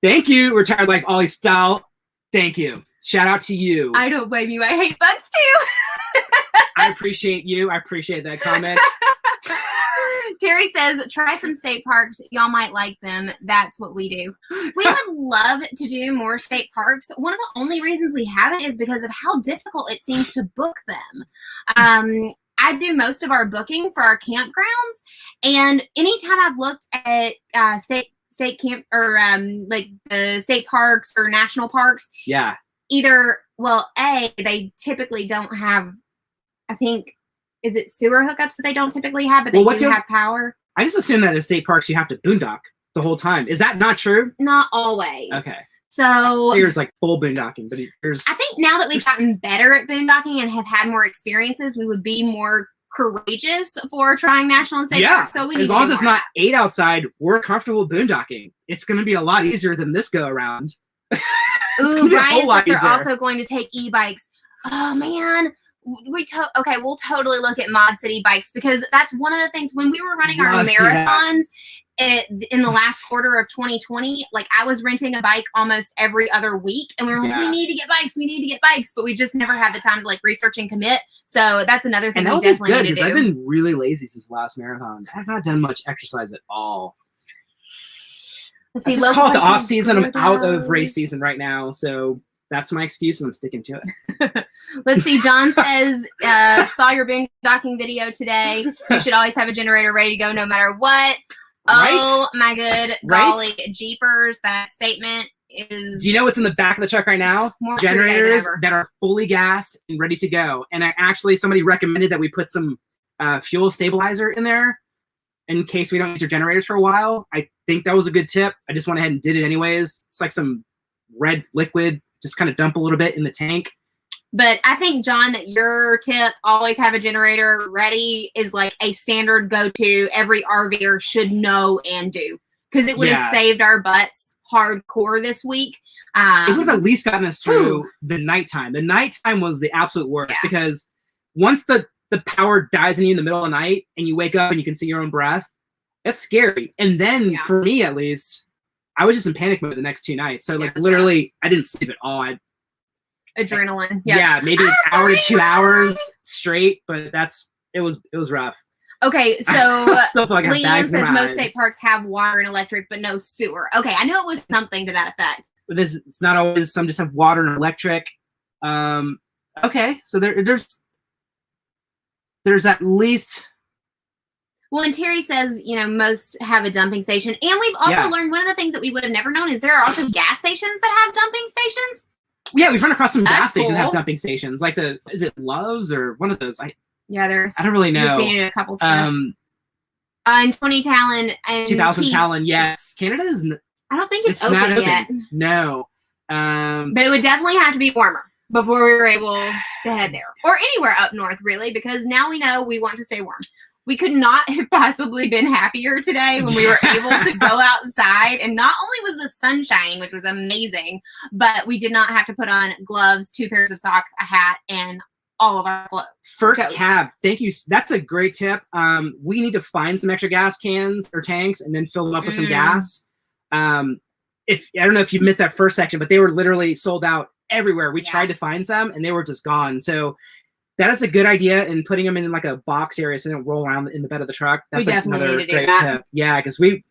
Thank you, Retired Like Ollie style. Thank you. Shout out to you. I don't blame you. I hate bugs too. I appreciate you. I appreciate that comment. Terry says, try some state parks. Y'all might like them. That's what we do. We would love to do more state parks. One of the only reasons we haven't is because of how difficult it seems to book them. I do most of our booking for our campgrounds, and anytime I've looked at state camp or like the state parks or national parks, either they typically don't have, I think, is it sewer hookups that they don't typically have, but they do have power? I just assume that at state parks you have to boondock the whole time. Is that not true? Not always. Okay. So there's like full boondocking, but there's... I think now that we've gotten better at boondocking and have had more experiences, we would be more courageous for trying national and state parks. So as long as it's not 8 outside, we're comfortable boondocking. It's going to be a lot easier than this go around. Ooh, Ryan says they're also going to take e-bikes. Oh man. We'll totally look at Mod City bikes, because that's one of the things when we were running our marathons in the last quarter of 2020, like I was renting a bike almost every other week, and we were like, we need to get bikes, but we just never had the time to like research and commit. So that's another thing we definitely need to do. I've been really lazy since the last marathon. I've not done much exercise at all. Let's see, I just call it the off season. I'm out of race season right now, so that's my excuse, and I'm sticking to it. Let's see. John says, saw your boondocking video today. You should always have a generator ready to go no matter what. Oh, my good golly jeepers. That statement is... Do you know what's in the back of the truck right now? More generators that are fully gassed and ready to go. And somebody recommended that we put some fuel stabilizer in there in case we don't use our generators for a while. I think that was a good tip. I just went ahead and did it anyways. It's like some red liquid. Just kind of dump a little bit in the tank. But I think, John, that your tip, always have a generator ready, is like a standard go-to every RVer should know and do. Because it would have saved our butts hardcore this week. It would have at least gotten us through the nighttime. The nighttime was the absolute worst because once the power dies in you in the middle of the night and you wake up and you can see your own breath, that's scary. And then for me, at least, I was just in panic mode the next 2 nights. So like literally, I didn't sleep at all. Adrenaline. Yeah, maybe an hour to 2 hours straight, but it was rough. Okay, so Liam says most state parks have water and electric, but no sewer. Okay, I knew it was something to that effect. But it's not always. Some just have water and electric. Okay, so there's at least. Well, and Terry says, most have a dumping station. And we've also learned one of the things that we would have never known is there are also gas stations that have dumping stations. Yeah, we've run across some gas stations that have dumping stations. Like is it Love's or one of those? I don't really know. We've seen it in a couple stuff. 20 Talon and 2000 Talon, yes. Canada is. I don't think it's open yet. No. But it would definitely have to be warmer before we were able to head there. Or anywhere up north, really, because now we know we want to stay warm. We could not have possibly been happier today when we were able to go outside. And not only was the sun shining, which was amazing, but we did not have to put on gloves, 2 pairs of socks, a hat, and all of our clothes. First cab. Thank you. That's a great tip. We need to find some extra gas cans or tanks and then fill them up with some gas. If I don't know if you missed that first section, but they were literally sold out everywhere. We tried to find some and they were just gone. So that is a good idea, and putting them in like a box area so they don't roll around in the bed of the truck. That's another great tip. Yeah, because we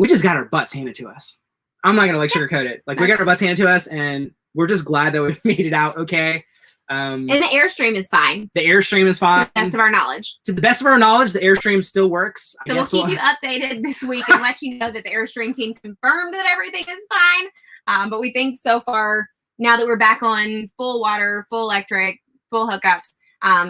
just got our butts handed to us. I'm not gonna sugarcoat it. We got our butts handed to us, and we're just glad that we made it out okay. And the Airstream is fine. The Airstream is fine. To the best of our knowledge. To the best of our knowledge, the Airstream still works. So we'll keep you updated this week and let you know that the Airstream team confirmed that everything is fine. But we think so far, now that we're back on full water, full electric, full hookups,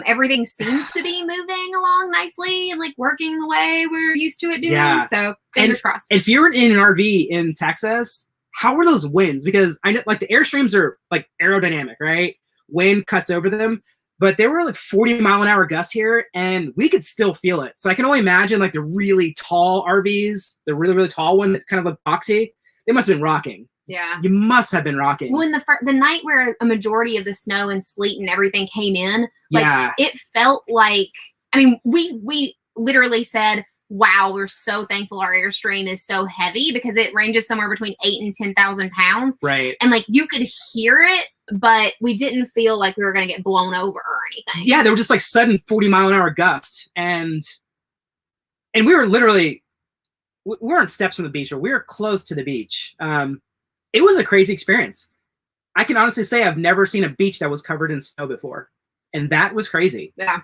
everything seems to be moving along nicely and working the way we're used to it doing. Yeah. So fingers crossed. If you're in an RV in Texas, how are those winds? Because I know the Airstreams are aerodynamic, right? Wind cuts over them, but they were 40-mile-an-hour gusts here, and we could still feel it. So I can only imagine the really tall RVs, the really, really tall one that's kind of boxy, they must have been rocking. Yeah. You must have been rocking. Well, in the night where a majority of the snow and sleet and everything came in, it felt we literally said, wow, we're so thankful our Airstream is so heavy because it ranges somewhere between 8,000 and 10,000 pounds. Right. And you could hear it, but we didn't feel like we were going to get blown over or anything. Yeah, they were just sudden 40-mile-an-hour gusts. And we were literally, we weren't steps from the beach, but we were close to the beach. It was a crazy experience. I can honestly say I've never seen a beach that was covered in snow before. And that was crazy. Yeah.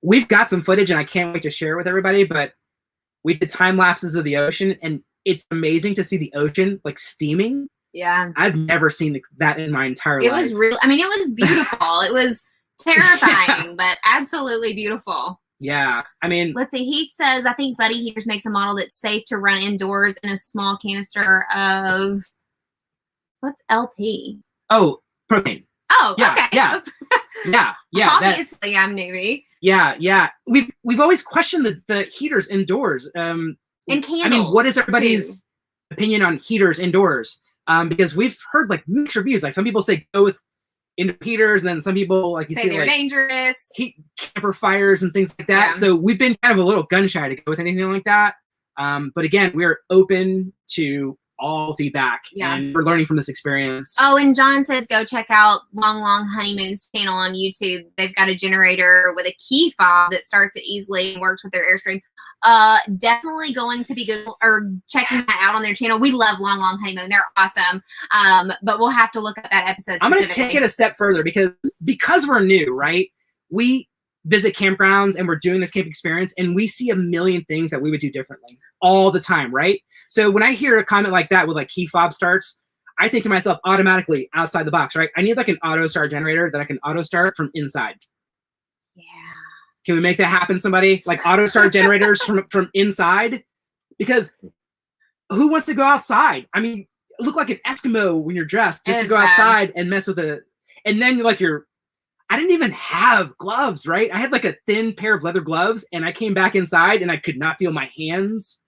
We've got some footage and I can't wait to share it with everybody, but we did time lapses of the ocean and it's amazing to see the ocean steaming. Yeah. I've never seen that in my entire life. It was real. It was beautiful. It was terrifying, but absolutely beautiful. Yeah. Let's see. He says, I think Buddy Heaters makes a model that's safe to run indoors in a small canister of, what's LP? Oh, propane. Oh, yeah, okay. Yeah. Yeah. Obviously, I'm newbie. Yeah. We've always questioned the heaters indoors. And candles. What is everybody's opinion on heaters indoors? Because we've heard mixed reviews. Some people say go with indoor heaters, and then some people say they're dangerous. Heat camper fires and things like that. Yeah. So we've been kind of a little gun shy to go with anything like that. But again, we're open to all feedback, and we're learning from this experience. Oh, and John says go check out Long Honeymoon's channel on YouTube. They've got a generator with a key fob that starts it easily and works with their Airstream. Definitely going to be good or checking that out on their channel. We love Long Honeymoon. They're awesome. But we'll have to look at that episode. I'm going to take it a step further because we're new, right? We visit campgrounds and we're doing this camp experience and we see a million things that we would do differently all the time, right? So when I hear a comment like that with key fob starts, I think to myself automatically outside the box, right? I need an auto start generator that I can auto start from inside. Yeah. Can we make that happen, somebody? Auto start generators from inside? Because who wants to go outside? look like an Eskimo when you're dressed, just to It's go bad. outside and mess with it. And then like I didn't even have gloves, right? I had like a thin pair of leather gloves, and I came back inside and I could not feel my hands.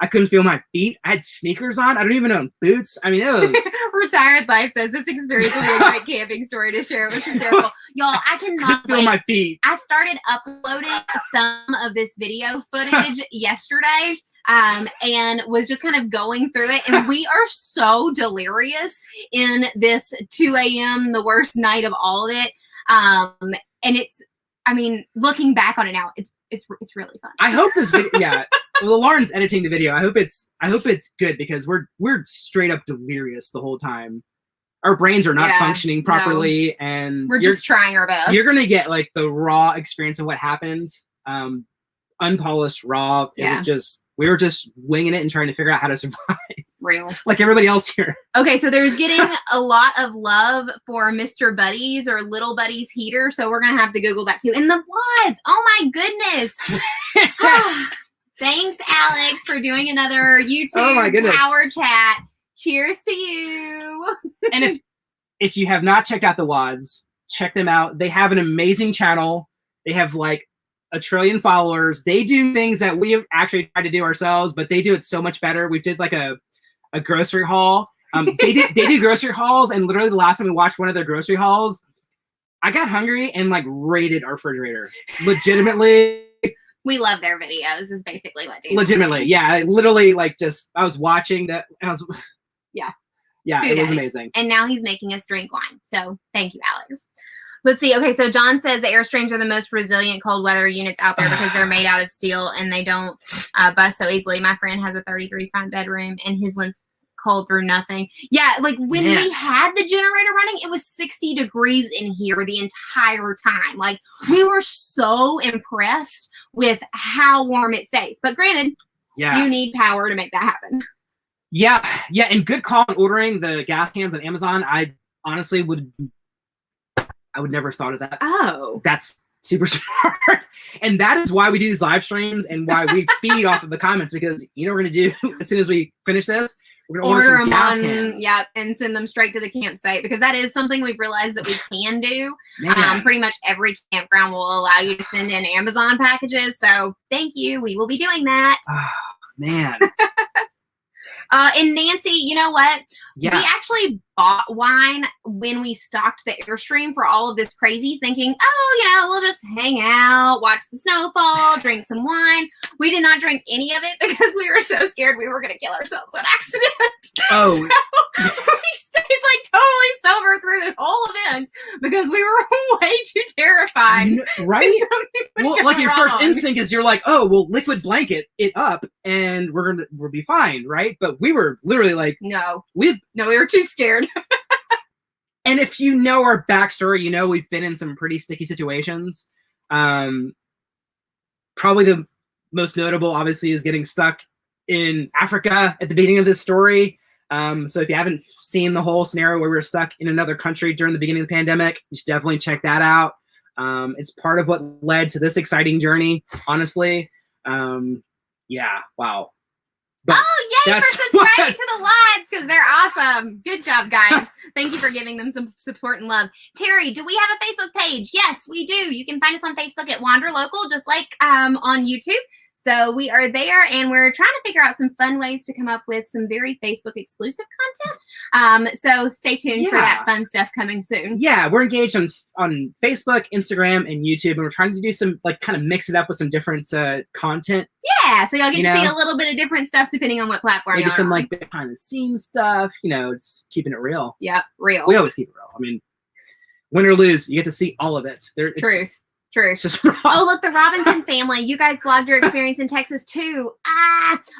I couldn't feel my feet. I had sneakers on. I don't even own boots. I mean, it was... Retired Life says this experience will be a great camping story to share. It was hysterical. Y'all, I cannot feel wait. my feet. I started uploading some of this video footage yesterday, and was just kind of going through it. And we are so delirious in this 2 a.m., the worst night of all of it. And it's, I mean, looking back on it now, it's really fun. I hope this video, yeah. Well, Lauren's editing the video. I hope it's good, because we're straight up delirious the whole time. Our brains are not functioning properly, and we're just trying our best. You're gonna get like the raw experience of what happened, unpolished, raw. Yeah. We were just winging it and trying to figure out how to survive. Real. Like everybody else here. Okay, so there's getting a lot of love for Mr. Buddy's or Little Buddy's heater, so we're gonna have to Google that too. In the woods. Oh my goodness. Thanks, Alex, for doing another YouTube power chat. Cheers to you. And if you have not checked out the WODs, check them out. They have an amazing channel. They have like 1 trillion followers. They do things that we have actually tried to do ourselves, but they do it so much better. We did like a grocery haul. They do grocery hauls, and literally the last time we watched one of their grocery hauls, I got hungry and like raided our refrigerator. Legitimately. We love their videos is basically what Dave legitimately. Yeah. I literally like I was watching that. Yeah, it was amazing. And now he's making us drink wine. So thank you, Alex. Let's see. Okay, so John says the Airstreams are the most resilient cold weather units out there because they're made out of steel and they don't bust so easily. My friend has a 33 front bedroom and his one's cold through nothing. Yeah, like when we had the generator running, it was 60 degrees in here the entire time. Like we were so impressed with how warm it stays. But granted, you need power to make that happen. Yeah, and good call on ordering the gas cans on Amazon. I honestly would never have thought of that. Oh. That's super smart. And that is why we do these live streams and why we feed off of the comments, because you know what we're going to do as soon as we finish this? We're going to order some gas cans. Yep, and send them straight to the campsite, because that is something we've realized that we can do. Pretty much every campground will allow you to send in Amazon packages. So thank you. We will be doing that. Oh, man. And Nancy, you know what? Yes. We actually bought wine when we stocked the Airstream for all of this crazy, thinking, oh, we'll just hang out, watch the snowfall, drink some wine. We did not drink any of it because we were so scared we were going to kill ourselves on accident. Oh. So we stayed like totally sober through the whole event because we were way too terrified. Right? Well, like your first instinct is you're like, oh, we'll liquid blanket it up and we'll be fine, right? But we were literally like, no, we were too scared. And if you know our backstory, we've been in some pretty sticky situations. Probably the most notable, obviously, is getting stuck in Africa at the beginning of this story. So if you haven't seen the whole scenario where we were stuck in another country during the beginning of the pandemic, you should definitely check that out. It's part of what led to this exciting journey, honestly. Yeah, wow. But yay for subscribing to the WODs, because they're awesome. Good job, guys. Thank you for giving them some support and love. Terry, do we have a Facebook page? Yes, we do. You can find us on Facebook at Wander Local, just like on YouTube. So we are there, and we're trying to figure out some fun ways to come up with some very Facebook exclusive content. So stay tuned for that fun stuff coming soon. Yeah, we're engaged on Facebook, Instagram, and YouTube, and we're trying to do some kind of mix it up with some different content. Yeah, so y'all get to see a little bit of different stuff depending on what platform you're on. Maybe some behind the scenes stuff. It's keeping it real. Yep, real. We always keep it real. I mean, win or lose, you get to see all of it. Truth. True. Oh, look, the Robinson family. You guys vlogged your experience in Texas too.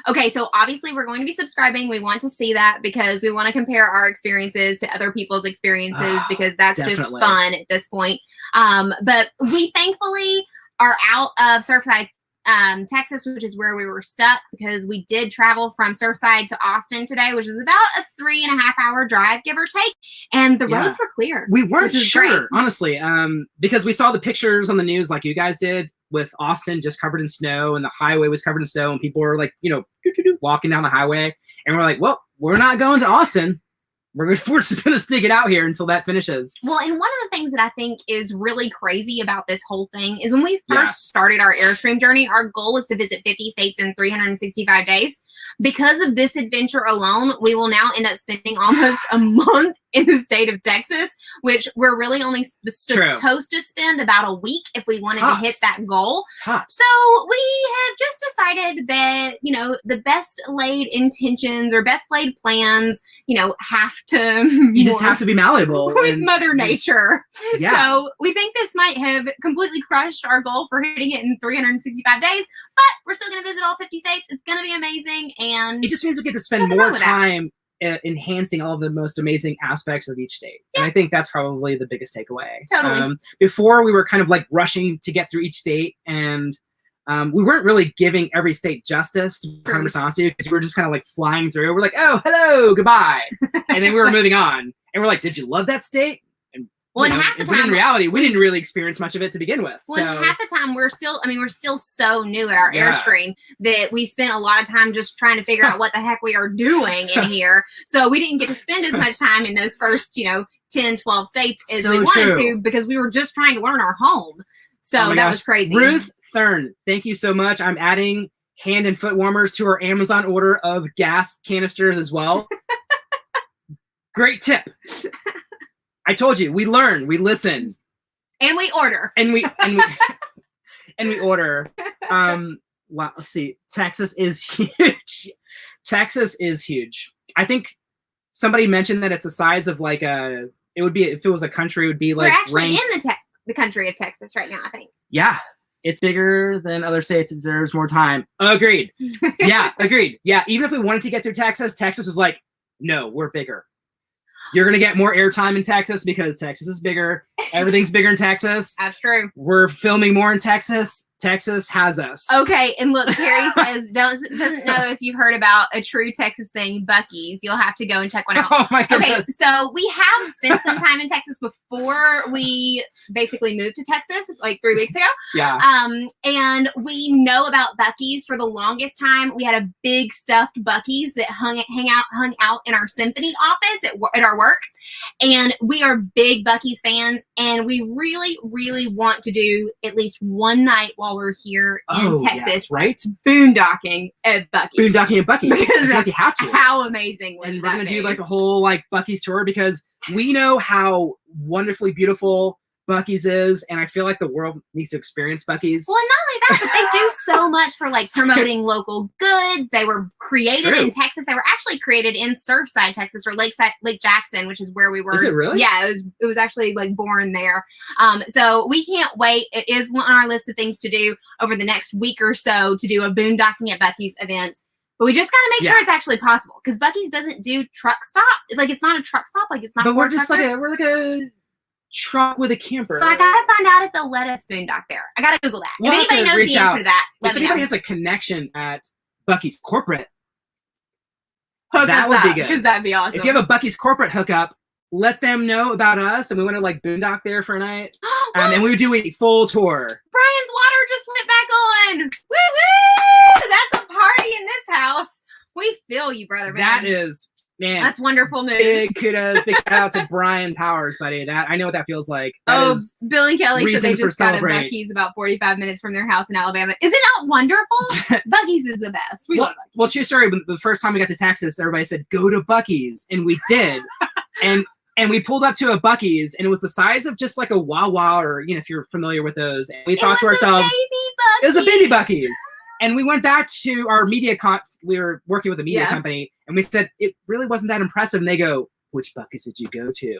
Okay, so obviously we're going to be subscribing. We want to see that because we want to compare our experiences to other people's experiences because that's just fun at this point. But we thankfully are out of Surfside, Texas, which is where we were stuck, because we did travel from Surfside to Austin today, which is about a 3.5-hour drive, give or take, and the roads were clear. We weren't sure, honestly, because we saw the pictures on the news like you guys did with Austin just covered in snow, and the highway was covered in snow, and people were like, walking down the highway, and we're like, well, we're not going to Austin. We're just going to stick it out here until that finishes. Well, and one of the things that I think is really crazy about this whole thing is when we first started our Airstream journey, our goal was to visit 50 states in 365 days. Because of this adventure alone, we will now end up spending almost a month in the state of Texas, which we're really only supposed to spend about a week if we wanted to hit that goal. So we have just decided that, you know, the best laid intentions or best laid plans, you know, have to you just have to be malleable with Mother Nature. So we think this might have completely crushed our goal for hitting it in 365 days, but we're still going to visit all 50 states. It's going to be amazing, and it just means we get to spend more time enhancing all of the most amazing aspects of each state. And I think that's probably the biggest takeaway. Totally. Before, we were kind of like rushing to get through each state, and we weren't really giving every state justice, to be 100% honest with you, because we were just kind of like flying through. We're like, oh, hello, goodbye. And then we were moving on. And we're like, did you love that state? And well, and half the time, in reality, we didn't really experience much of it to begin with. Well, and half the time, we're still so new at our Airstream that we spent a lot of time just trying to figure out what the heck we are doing in here. So we didn't get to spend as much time in those first, 10, 12 states as we wanted to, because we were just trying to learn our home. So that was crazy. Ruth Thurn, thank you so much. I'm adding hand and foot warmers to our Amazon order of gas canisters as well. Great tip. I told you, we learn, we listen, and we order, and we order. Wow, let's see. Texas is huge. Texas is huge. I think somebody mentioned that it's the size of like it would be, if it was a country, it would be like, we're actually ranked, in the country of Texas right now, I think. Yeah, it's bigger than other states. It deserves more time. Agreed. Yeah, agreed. Yeah, even if we wanted to get to Texas, Texas was like, no, we're bigger. You're going to get more airtime in Texas because Texas is bigger. Everything's bigger in Texas. That's true. We're filming more in Texas. Texas has us. Okay, and look, Carrie says, doesn't know if you've heard about a true Texas thing, Buc-ee's. You'll have to go and check one out. Oh my goodness. Okay, so we have spent some time in Texas before we basically moved to Texas, like 3 weeks ago. Yeah. And we know about Buc-ee's for the longest time. We had a big stuffed Buc-ee's that hung out in our symphony office at our work. And we are big Buc-ee's fans, and we really, really want to do at least one night while we're here in Texas, yes, right? Boondocking at Buc-ee's. Boondocking at Buc-ee's. Because like you have to. How amazing would and we're gonna do like a whole like Buc-ee's tour, because we know how wonderfully beautiful Buc-ee's is, and I feel like the world needs to experience Buc-ee's. Well, not only that, but they do so much for like promoting local goods. They were created in Texas. They were actually created in Surfside, Texas, or Lake Jackson, which is where we were. Is it really? Yeah, it was actually like born there. So we can't wait. It is on our list of things to do over the next week or so, to do a boondocking at Buc-ee's event. But we just got to make sure it's actually possible, because Buc-ee's doesn't do truck stop. Like, it's not a truck stop. Like, it's not. But we're just we're like a truck with a camper. So I gotta find out if they'll let us boondock there. I gotta Google that. We'll if anybody knows the answer to that, let if me anybody know. has a connection at Buc-ee's corporate, Hook that us would up, be good. because that'd be awesome. If you have a Buc-ee's corporate hookup, let them know about us, and we want to like boondock there for a night. And we would do a full tour. Brian's water just went back on. Woo woo! That's a party in this house. We feel you, brother. Man. That is. Man, that's wonderful news. Big kudos, big shout out to Brian Powers, buddy. I know what that feels like. That Bill and Kelly said they just got a celebrate. Buc-ee's about 45 minutes from their house in Alabama. Is it not wonderful? Buc-ee's is the best. We love Buc-ee's. Well, true story. The first time we got to Texas, everybody said, go to Buc-ee's. And we did. and we pulled up to a Buc-ee's, and it was the size of just like a Wawa, or, if you're familiar with those. And we thought to ourselves, it was a baby Buc-ee's. And we went back to our media we were working with a media company, and we said, it really wasn't that impressive. And they go, which Buc-ee's did you go to?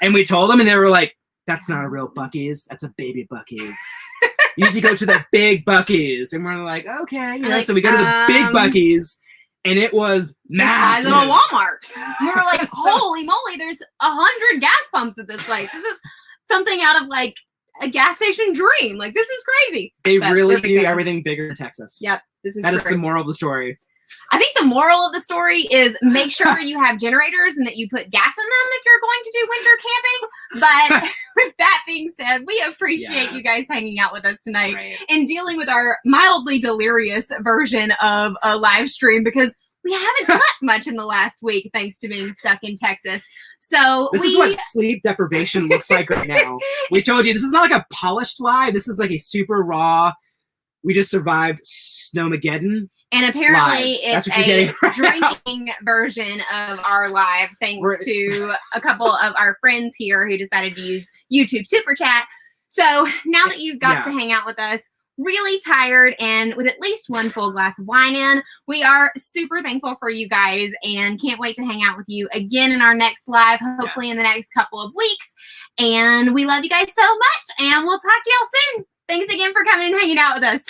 And we told them, and they were like, that's not a real Buc-ee's. That's a baby Buc-ee's. You need to go to the big Buc-ee's. And we're like, okay. So we go to the big Buc-ee's, and it was massive. The size of a Walmart. And we were like, holy moly, there's 100 gas pumps at this place. This is something out of like a gas station dream. Like, this is crazy. They really do everything bigger in Texas. Yep. That is the moral of the story. I think the moral of the story is make sure you have generators and that you put gas in them if you're going to do winter camping. But with that being said, we appreciate you guys hanging out with us tonight and dealing with our mildly delirious version of a live stream, because we we haven't slept much in the last week thanks to being stuck in Texas. So this is what sleep deprivation looks like right now. We told you this is not like a polished lie. This is like a super raw. We just survived Snowmageddon. And apparently live. It's a drinking version of our live, thanks to a couple of our friends here who decided to use YouTube Super Chat. So now that you've got to hang out with us, really tired and with at least one full glass of wine in, we are super thankful for you guys and can't wait to hang out with you again in our next live, hopefully in the next couple of weeks. And we love you guys so much, and we'll talk to y'all soon. Thanks again for coming and hanging out with us.